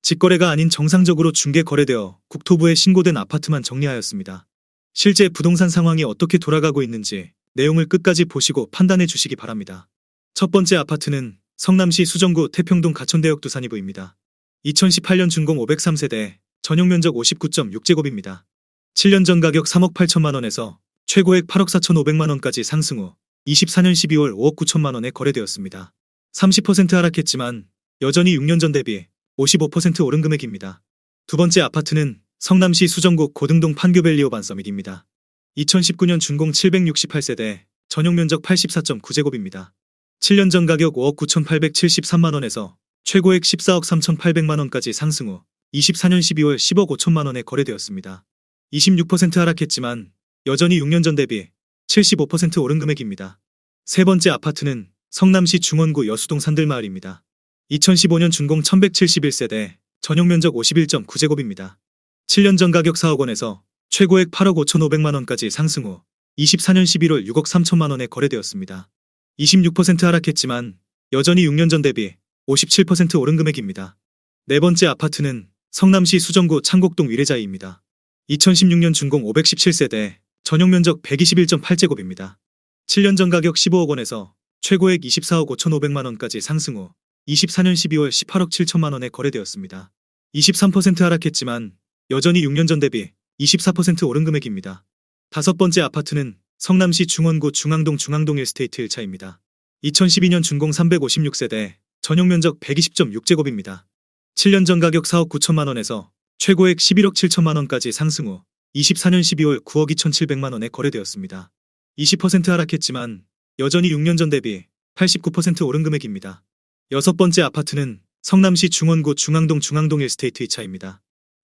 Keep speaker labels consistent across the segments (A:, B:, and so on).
A: 직거래가 아닌 정상적으로 중개 거래되어 국토부에 신고된 아파트만 정리하였습니다. 실제 부동산 상황이 어떻게 돌아가고 있는지 내용을 끝까지 보시고 판단해 주시기 바랍니다. 첫 번째 아파트는 성남시 수정구 태평동 가천대역 두산이부입니다. 2018년 준공 503세대, 전용면적 59.6제곱입니다. 7년 전 가격 3억 8천만 원에서 최고액 8억 4천5백만 원까지 상승 후 24년 12월 5억 9천만 원에 거래되었습니다. 30% 하락했지만 여전히 6년 전 대비 55% 오른 금액입니다. 두 번째 아파트는 성남시 수정구 고등동 판교밸리 오반 서밋입니다. 2019년 준공 768세대, 전용면적 84.9제곱입니다. 7년 전 가격 5억 9,873만 원에서 최고액 14억 3,800만 원까지 상승 후 24년 12월 10억 5천만 원에 거래되었습니다. 26% 하락했지만 여전히 6년 전 대비 75% 오른 금액입니다. 세 번째 아파트는 성남시 중원구 여수동 산들마을입니다. 2015년 준공 1171세대, 전용면적 51.9제곱입니다. 7년 전 가격 4억 원에서 최고액 8억 5,500만 원까지 상승 후 24년 11월 6억 3천만 원에 거래되었습니다. 26% 하락했지만 여전히 6년 전 대비 57% 오른 금액입니다. 네 번째 아파트는 성남시 수정구 창곡동 위례자이입니다. 2016년 준공 517세대, 전용면적 121.8제곱입니다. 7년 전 가격 15억 원에서 최고액 24억 5,500만 원까지 상승 후 24년 12월 18억 7천만 원에 거래되었습니다. 23% 하락했지만 여전히 6년 전 대비 24% 오른 금액입니다. 다섯 번째 아파트는 성남시 중원구 중앙동 중앙동 1스테이트 1차입니다. 2012년 준공 356세대, 전용면적 120.6제곱입니다. 7년 전 가격 4억 9천만 원에서 최고액 11억 7천만 원까지 상승 후 24년 12월 9억 2,700만 원에 거래되었습니다. 20% 하락했지만 여전히 6년 전 대비 89% 오른 금액입니다. 여섯 번째 아파트는 성남시 중원구 중앙동 중앙동 1스테이트 2차입니다.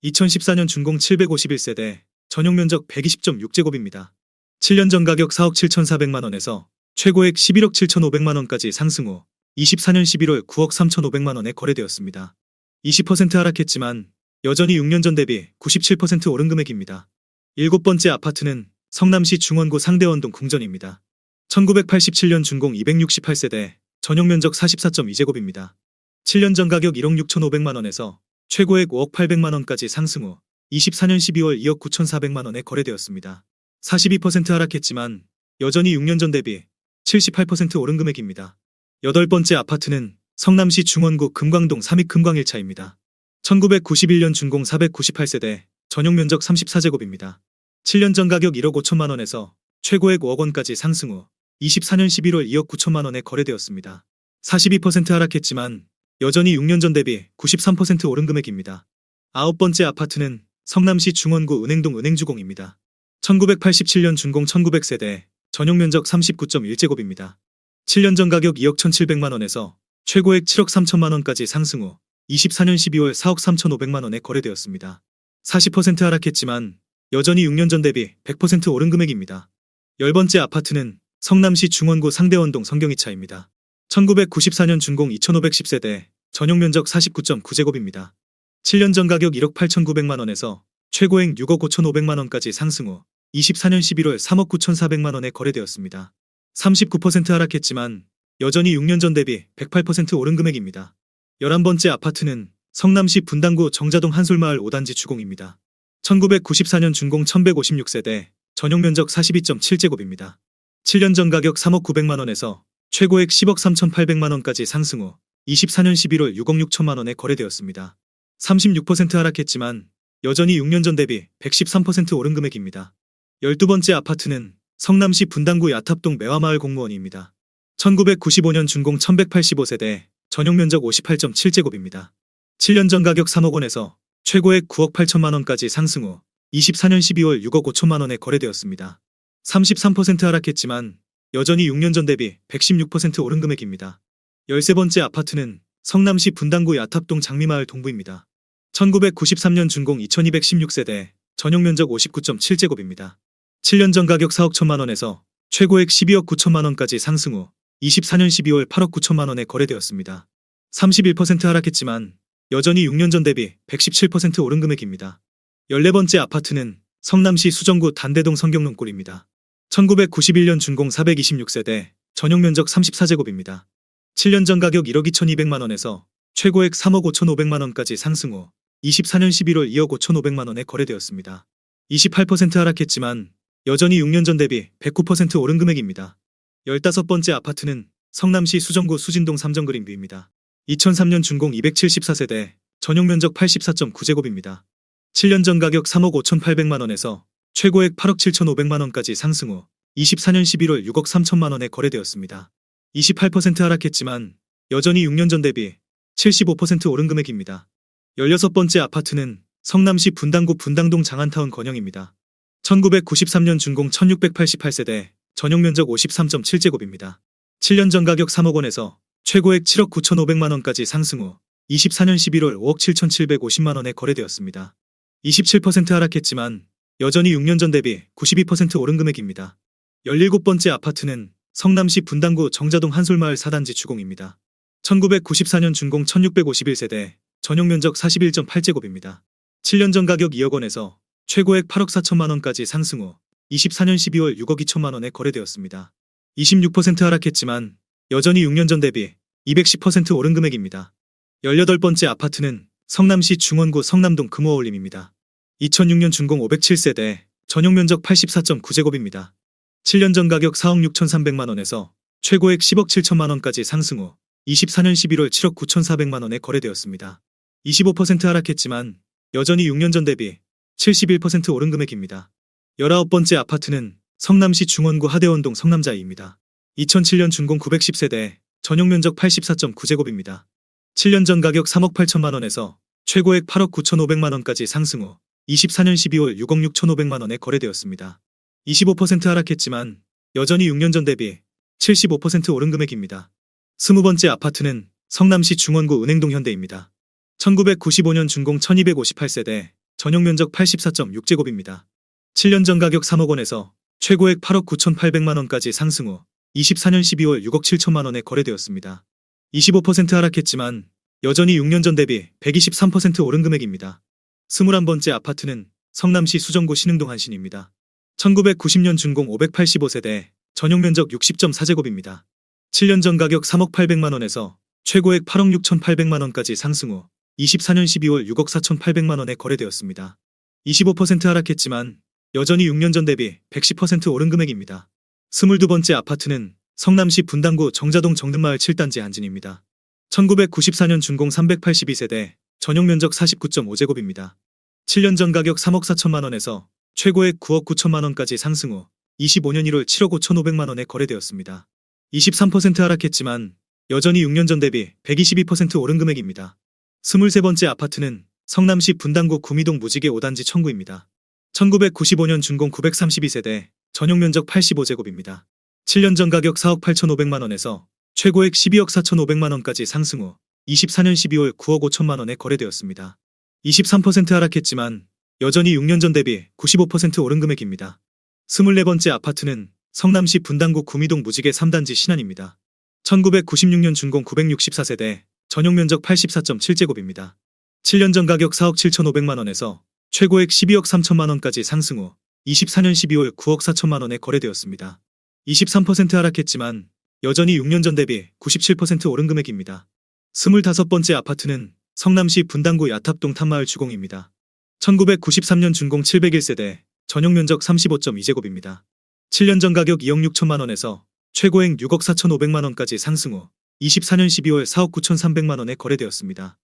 A: 2014년 준공 751세대, 전용면적 120.6제곱입니다. 7년 전 가격 4억 7,400만 원에서 최고액 11억 7,500만 원까지 상승 후 24년 11월 9억 3,500만 원에 거래되었습니다. 20% 하락했지만 여전히 6년 전 대비 97% 오른 금액입니다. 일곱 번째 아파트는 성남시 중원구 상대원동 궁전입니다. 1987년 준공 268세대, 전용면적 44.2제곱입니다. 7년 전 가격 1억 6,500만 원에서 최고액 5억 800만 원까지 상승 후 24년 12월 2억 9,400만 원에 거래되었습니다. 42% 하락했지만 여전히 6년 전 대비 78% 오른 금액입니다. 여덟 번째 아파트는 성남시 중원구 금광동 삼익금광 1차입니다. 1991년 준공 498세대, 전용면적 34제곱입니다. 7년 전 가격 1억 5천만 원에서 최고액 5억 원까지 상승 후 24년 11월 2억 9천만 원에 거래되었습니다. 42% 하락했지만 여전히 6년 전 대비 93% 오른 금액입니다. 아홉 번째 아파트는 성남시 중원구 은행동 은행주공입니다. 1987년 준공 1900세대, 전용면적 39.1제곱입니다. 7년 전 가격 2억 1,700만 원에서 최고액 7억 3천만 원까지 상승 후 24년 12월 4억 3,500만 원에 거래되었습니다. 40% 하락했지만 여전히 6년 전 대비 100% 오른 금액입니다. 열 번째 아파트는 성남시 중원구 상대원동 성경이차입니다. 1994년 준공 2510세대, 전용면적 49.9제곱입니다. 7년 전 가격 1억 8,900만 원에서 최고액 6억 5,500만 원까지 상승 후 24년 11월 3억 9,400만 원에 거래되었습니다. 39% 하락했지만 여전히 6년 전 대비 108% 오른 금액입니다. 11번째 아파트는 성남시 분당구 정자동 한솔마을 5단지 주공입니다. 1994년 준공 1156세대, 전용면적 42.7제곱입니다. 7년 전 가격 3억 900만 원에서 최고액 10억 3,800만 원까지 상승 후 24년 11월 6억 6천만 원에 거래되었습니다. 36% 하락했지만 여전히 6년 전 대비 113% 오른 금액입니다. 12번째 아파트는 성남시 분당구 야탑동 매화마을 공무원입니다. 1995년 준공 1185세대, 전용면적 58.7제곱입니다. 7년 전 가격 3억 원에서 최고액 9억 8천만 원까지 상승 후 24년 12월 6억 5천만 원에 거래되었습니다. 33% 하락했지만 여전히 6년 전 대비 116% 오른 금액입니다. 13번째 아파트는 성남시 분당구 야탑동 장미마을 동부입니다. 1993년 준공 2216세대, 전용면적 59.7제곱입니다. 7년 전 가격 4억 1천만 원에서 최고액 12억 9천만 원까지 상승 후 24년 12월 8억 9천만 원에 거래되었습니다. 31% 하락했지만 여전히 6년 전 대비 117% 오른 금액입니다. 14번째 아파트는 성남시 수정구 단대동 성경농골입니다. 1991년 준공 426세대, 전용면적 34제곱입니다. 7년 전 가격 1억 2,200만 원에서 최고액 3억 5,500만 원까지 상승 후 24년 11월 2억 5,500만 원에 거래되었습니다. 28% 하락했지만 여전히 6년 전 대비 109% 오른 금액입니다. 15번째 아파트는 성남시 수정구 수진동 3정 그린뷰입니다. 2003년 준공 274세대, 전용 면적 84.9제곱입니다. 7년 전 가격 3억 5,800만 원에서 최고액 8억 7,500만 원까지 상승 후 24년 11월 6억 3천만 원에 거래되었습니다. 28% 하락했지만 여전히 6년 전 대비 75% 오른 금액입니다. 16번째 아파트는 성남시 분당구 분당동 장안타운 건영입니다. 1993년 준공 1688세대, 전용 면적 53.7제곱입니다. 7년 전 가격 3억 원에서 최고액 7억 9,500만 원까지 상승 후 24년 11월 5억 7,750만 원에 거래되었습니다. 27% 하락했지만 여전히 6년 전 대비 92% 오른 금액입니다. 17번째 아파트는 성남시 분당구 정자동 한솔마을 4단지 주공입니다. 1994년 준공 1651세대, 전용 면적 41.8제곱입니다. 7년 전 가격 2억 원에서 최고액 8억 4천만 원까지 상승 후 24년 12월 6억 2천만 원에 거래되었습니다. 26% 하락했지만 여전히 6년 전 대비 210% 오른 금액입니다. 18번째 아파트는 성남시 중원구 성남동 금호어울림입니다. 2006년 준공 507세대, 전용 면적 84.9제곱입니다. 7년 전 가격 4억 6,300만 원에서 최고액 10억 7천만 원까지 상승 후 24년 11월 7억 9,400만 원에 거래되었습니다. 25% 하락했지만 여전히 6년 전 대비 71% 오른 금액입니다. 19번째 아파트는 성남시 중원구 하대원동 성남자이입니다. 2007년 준공 910세대, 전용 면적 84.9제곱입니다. 7년 전 가격 3억 8천만 원에서 최고액 8억 9,500만 원까지 상승 후 24년 12월 6억 6,500만 원에 거래되었습니다. 25% 하락했지만 여전히 6년 전 대비 75% 오른 금액입니다. 20번째 아파트는 성남시 중원구 은행동 현대입니다. 1995년 준공 1258세대, 전용 면적 84.6제곱입니다. 7년 전 가격 3억 원에서 최고액 8억 9,800만 원까지 상승 후 24년 12월 6억 7천만 원에 거래되었습니다. 25% 하락했지만 여전히 6년 전 대비 123% 오른 금액입니다. 21번째 아파트는 성남시 수정구 신흥동 한신입니다. 1990년 준공 585세대, 전용 면적 60.4제곱입니다. 7년 전 가격 3억 800만 원에서 최고액 8억 6,800만 원까지 상승 후 24년 12월 6억 4,800만 원에 거래되었습니다. 25% 하락했지만 여전히 6년 전 대비 110% 오른 금액입니다. 22번째 아파트는 성남시 분당구 정자동 정든마을 7단지 한진입니다. 1994년 준공 382세대, 전용 면적 49.5제곱입니다. 7년 전 가격 3억 4천만 원에서 최고액 9억 9천만 원까지 상승 후 25년 1월 7억 5,500만 원에 거래되었습니다. 23% 하락했지만 여전히 6년 전 대비 122% 오른 금액입니다. 23번째 아파트는 성남시 분당구 구미동 무지개 5단지 청구입니다. 1995년 준공 932세대, 전용 면적 85제곱입니다. 7년 전 가격 4억 8,500만 원에서 최고액 12억 4,500만 원까지 상승 후 24년 12월 9억 5천만 원에 거래되었습니다. 23% 하락했지만 여전히 6년 전 대비 95% 오른 금액입니다. 24번째 아파트는 성남시 분당구 구미동 무지개 3단지 신안입니다. 1996년 준공 964세대, 전용 면적 84.7제곱입니다. 7년 전 가격 4억 7,500만 원에서 최고액 12억 3천만 원까지 상승 후 24년 12월 9억 4천만 원에 거래되었습니다. 23% 하락했지만 여전히 6년 전 대비 97% 오른 금액입니다. 25번째 아파트는 성남시 분당구 야탑동 탐마을 주공입니다. 1993년 준공 701세대, 전용 면적 35.2제곱입니다. 7년 전 가격 2억 6천만 원에서 최고액 6억 4,500만 원까지 상승 후 24년 12월 4억 9,300만 원에 거래되었습니다.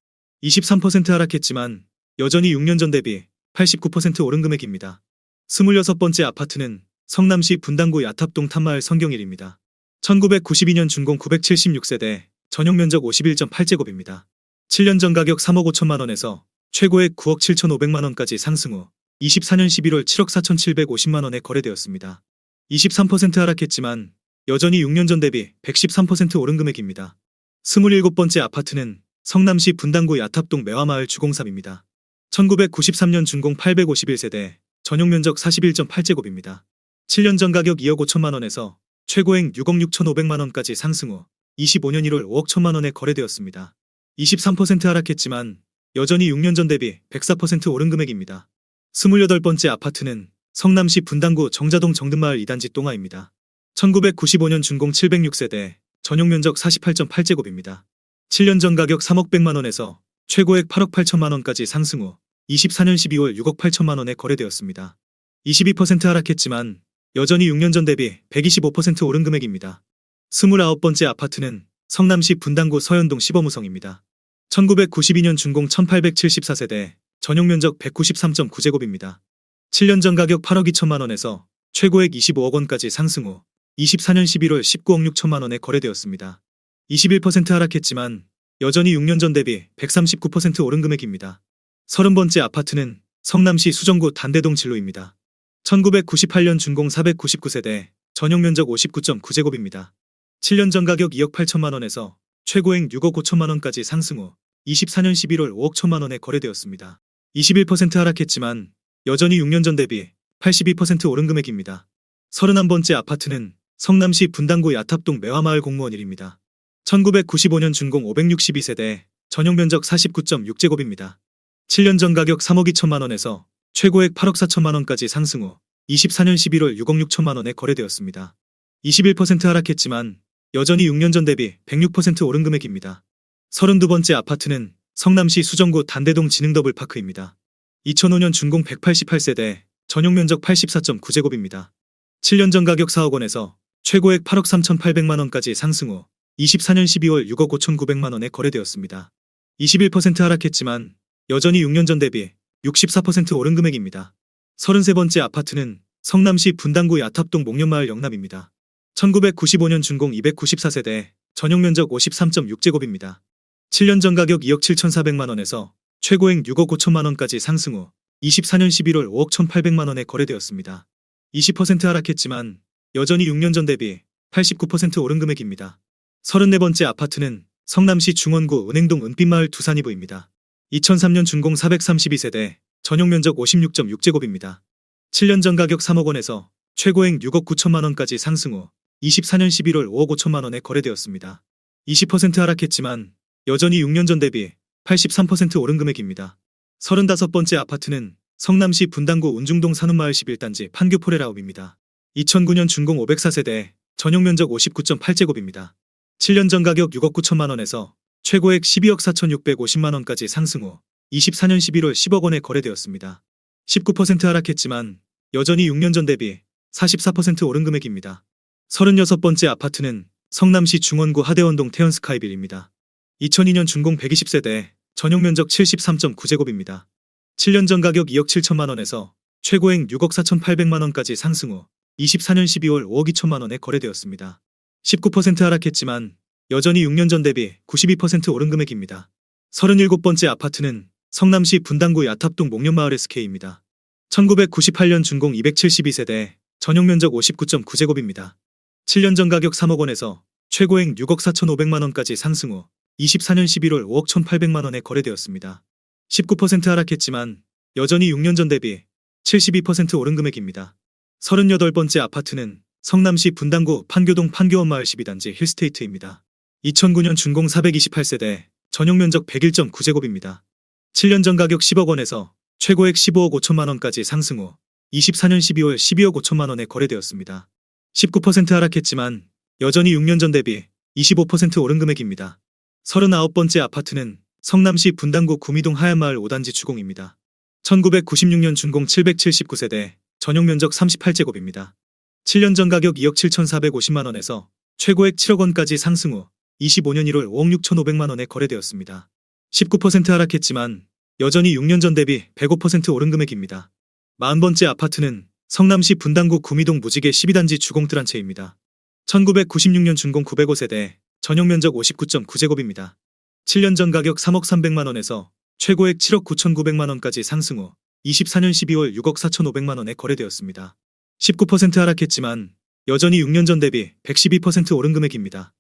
A: 23% 하락했지만 여전히 6년 전 대비 89% 오른 금액입니다. 26번째 아파트는 성남시 분당구 야탑동 탐마을 성경일입니다. 1992년 준공 976세대, 전용 면적 51.8제곱입니다. 7년 전 가격 3억 5천만 원에서 최고액 9억 7,500만 원까지 상승 후 24년 11월 7억 4,750만 원에 거래되었습니다. 23% 하락했지만 여전히 6년 전 대비 113% 오른 금액입니다. 27번째 아파트는 성남시 분당구 야탑동 매화마을 주공삼입니다. 1993년 준공 851세대, 전용 면적 41.8제곱입니다. 7년 전 가격 2억 5천만 원에서 최고액 6억 6,500만 원까지 상승 후 25년 1월 5억 1천만 원에 거래되었습니다. 23% 하락했지만 여전히 6년 전 대비 104% 오른 금액입니다. 28번째 아파트는 성남시 분당구 정자동 정든마을 2단지 똥아입니다. 1995년 준공 706세대, 전용 면적 48.8제곱입니다. 7년 전 가격 3억 100만 원에서 최고액 8억 8천만 원까지 상승 후 24년 12월 6억 8천만 원에 거래되었습니다. 22% 하락했지만 여전히 6년 전 대비 125% 오른 금액입니다. 29번째 아파트는 성남시 분당구 서현동 시범우성입니다. 1992년 준공 1874세대, 전용 면적 193.9제곱입니다. 7년 전 가격 8억 2천만 원에서 최고액 25억 원까지 상승 후 24년 11월 19억 6천만 원에 거래되었습니다. 21% 하락했지만 여전히 6년 전 대비 139% 오른 금액입니다. 30번째 아파트는 성남시 수정구 단대동 진로입니다. 1998년 준공 499세대, 전용 면적 59.9제곱입니다. 7년 전 가격 2억 8천만 원에서 최고액 6억 5천만 원까지 상승 후 24년 11월 5억 천만 원에 거래되었습니다. 21% 하락했지만 여전히 6년 전 대비 82% 오른 금액입니다. 31번째 아파트는 성남시 분당구 야탑동 매화마을 공무원 1입니다. 1995년 준공 562세대, 전용 면적 49.6제곱입니다. 7년 전 가격 3억 2천만 원에서 최고액 8억 4천만 원까지 상승 후 24년 11월 6억 6천만 원에 거래되었습니다. 21% 하락했지만 여전히 6년 전 대비 106% 오른 금액입니다. 32번째 아파트는 성남시 수정구 단대동 지능더블파크입니다. 2005년 준공 188세대, 전용 면적 84.9제곱입니다. 7년 전 가격 4억 원에서 최고액 8억 3,800만 원까지 상승 후 24년 12월 6억 5,900만 원에 거래되었습니다. 21% 하락했지만 여전히 6년 전 대비 64% 오른 금액입니다. 33번째 아파트는 성남시 분당구 야탑동 목련마을 영남입니다. 1995년 준공 294세대, 전용 면적 53.6제곱입니다. 7년 전 가격 2억 7,400만 원에서 최고액 6억 5천만 원까지 상승 후 24년 11월 5억 1,800만 원에 거래되었습니다. 20% 하락했지만 여전히 6년 전 대비 89% 오른 금액입니다. 34번째 아파트는 성남시 중원구 은행동 은빛마을 두산이부입니다. 2003년 준공 432세대, 전용 면적 56.6제곱입니다. 7년 전 가격 3억 원에서 최고액 6억 9천만 원까지 상승 후 24년 11월 5억 5천만 원에 거래되었습니다. 20% 하락했지만 여전히 6년 전 대비 83% 오른 금액입니다. 35번째 아파트는 성남시 분당구 운중동 산운마을 11단지 판교포레라움입니다. 2009년 준공 504세대, 전용 면적 59.8제곱입니다. 7년 전 가격 6억 9천만 원에서 최고액 12억 4,650만 원까지 상승 후 24년 11월 10억 원에 거래되었습니다. 19% 하락했지만 여전히 6년 전 대비 44% 오른 금액입니다. 36번째 아파트는 성남시 중원구 하대원동 태연스카이빌입니다. 2002년 준공 120세대, 전용 면적 73.9제곱입니다. 7년 전 가격 2억 7천만 원에서 최고액 6억 4,800만 원까지 상승 후 24년 12월 5억 2천만 원에 거래되었습니다. 19% 하락했지만 여전히 6년 전 대비 92% 오른 금액입니다. 37번째 아파트는 성남시 분당구 야탑동 목련마을 SK입니다. 1998년 준공 272세대, 전용 면적 59.9제곱입니다. 7년 전 가격 3억 원에서 최고액 6억 4,500만 원까지 상승 후 24년 11월 5억 1,800만 원에 거래되었습니다. 19% 하락했지만 여전히 6년 전 대비 72% 오른 금액입니다. 38번째 아파트는 성남시 분당구 판교동 판교원마을 12단지 힐스테이트입니다. 2009년 준공 428세대, 전용 면적 101.9제곱입니다. 7년 전 가격 10억 원에서 최고액 15억 5천만 원까지 상승 후 24년 12월 12억 5천만 원에 거래되었습니다. 19% 하락했지만 여전히 6년 전 대비 25% 오른 금액입니다. 39번째 아파트는 성남시 분당구 구미동 하얀마을 5단지 주공입니다. 1996년 준공 779세대, 전용 면적 38제곱입니다. 7년 전 가격 2억 7,450만 원에서 최고액 7억 원까지 상승 후 25년 1월 5억 6,500만 원에 거래되었습니다. 19% 하락했지만 여전히 6년 전 대비 105% 오른 금액입니다. 40번째 아파트는 성남시 분당구 구미동 무지개 12단지 주공 트란체입니다. 1996년 준공 905세대, 전용 면적 59.9제곱입니다. 7년 전 가격 3억 300만 원에서 최고액 7억 9,900만 원까지 상승 후 24년 12월 6억 4,500만 원에 거래되었습니다. 19% 하락했지만 여전히 6년 전 대비 112% 오른 금액입니다.